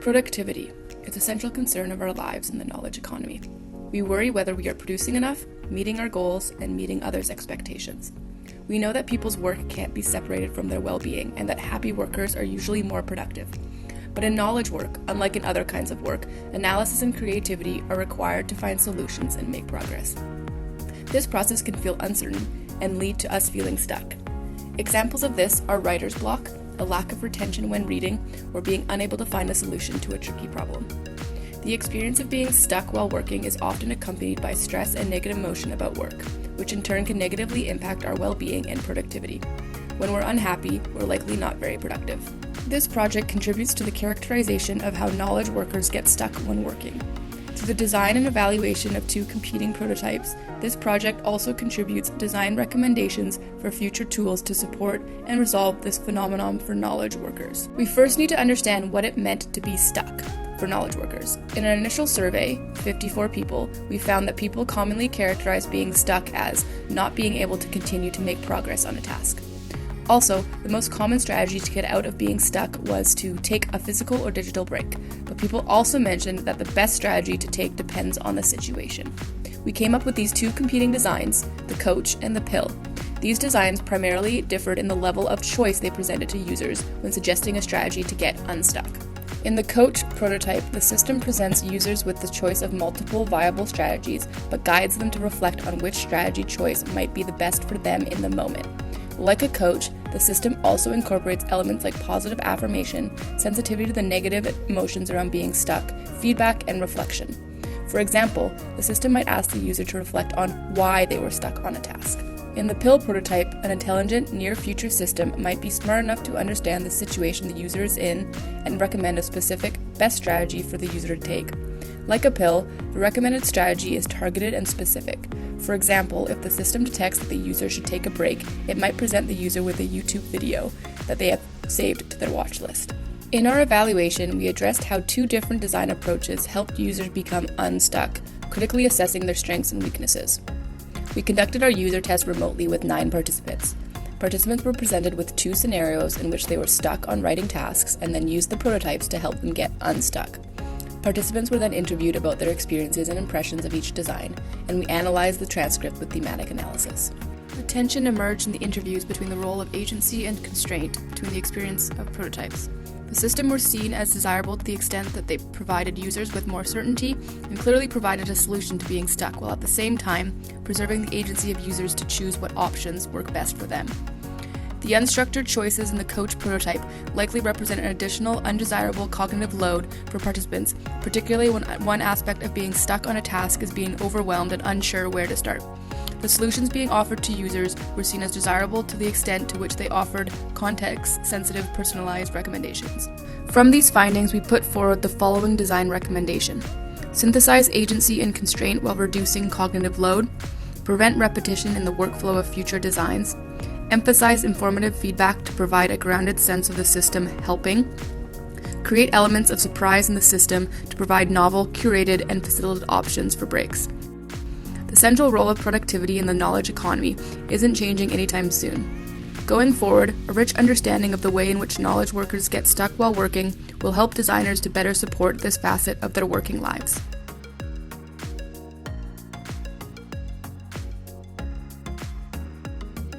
Productivity is a central concern of our lives in the knowledge economy. We worry whether we are producing enough, meeting our goals, and meeting others' expectations. We know that people's work can't be separated from their well-being and that happy workers are usually more productive. But in knowledge work, unlike in other kinds of work, analysis and creativity are required to find solutions and make progress. This process can feel uncertain and lead to us feeling stuck. Examples of this are writer's block, a lack of retention when reading, or being unable to find a solution to a tricky problem. The experience of being stuck while working is often accompanied by stress and negative emotion about work, which in turn can negatively impact our well-being and productivity. When we're unhappy, we're likely not very productive. This project contributes to the characterization of how knowledge workers get stuck when working. Through the design and evaluation of 2 competing prototypes, this project also contributes design recommendations for future tools to support and resolve this phenomenon for knowledge workers. We first need to understand what it meant to be stuck for knowledge workers. In an initial survey, 54 people, we found that people commonly characterize being stuck as not being able to continue to make progress on a task. Also, the most common strategy to get out of being stuck was to take a physical or digital break, but people also mentioned that the best strategy to take depends on the situation. We came up with these 2 competing designs, the coach and the pill. These designs primarily differed in the level of choice they presented to users when suggesting a strategy to get unstuck. In the coach prototype, the system presents users with the choice of multiple viable strategies, but guides them to reflect on which strategy choice might be the best for them in the moment. Like a coach, the system also incorporates elements like positive affirmation, sensitivity to the negative emotions around being stuck, feedback, and reflection. For example, the system might ask the user to reflect on why they were stuck on a task. In the pill prototype, an intelligent, near-future system might be smart enough to understand the situation the user is in and recommend a specific, best strategy for the user to take. Like a pill, the recommended strategy is targeted and specific. For example, if the system detects that the user should take a break, it might present the user with a YouTube video that they have saved to their watch list. In our evaluation, we addressed how 2 different design approaches helped users become unstuck, critically assessing their strengths and weaknesses. We conducted our user test remotely with 9 participants. Participants were presented with 2 scenarios in which they were stuck on writing tasks and then used the prototypes to help them get unstuck. Participants were then interviewed about their experiences and impressions of each design, and we analyzed the transcript with thematic analysis. A tension emerged in the interviews between the role of agency and constraint between the experience of prototypes. The system were seen as desirable to the extent that they provided users with more certainty and clearly provided a solution to being stuck, while at the same time preserving the agency of users to choose what options work best for them. The unstructured choices in the coach prototype likely represent an additional undesirable cognitive load for participants, particularly when one aspect of being stuck on a task is being overwhelmed and unsure where to start. The solutions being offered to users were seen as desirable to the extent to which they offered context-sensitive, personalized recommendations. From these findings, we put forward the following design recommendation: synthesize agency and constraint while reducing cognitive load, prevent repetition in the workflow of future designs, emphasize informative feedback to provide a grounded sense of the system helping, create elements of surprise in the system to provide novel, curated, and facilitated options for breaks. The central role of productivity in the knowledge economy isn't changing anytime soon. Going forward, a rich understanding of the way in which knowledge workers get stuck while working will help designers to better support this facet of their working lives.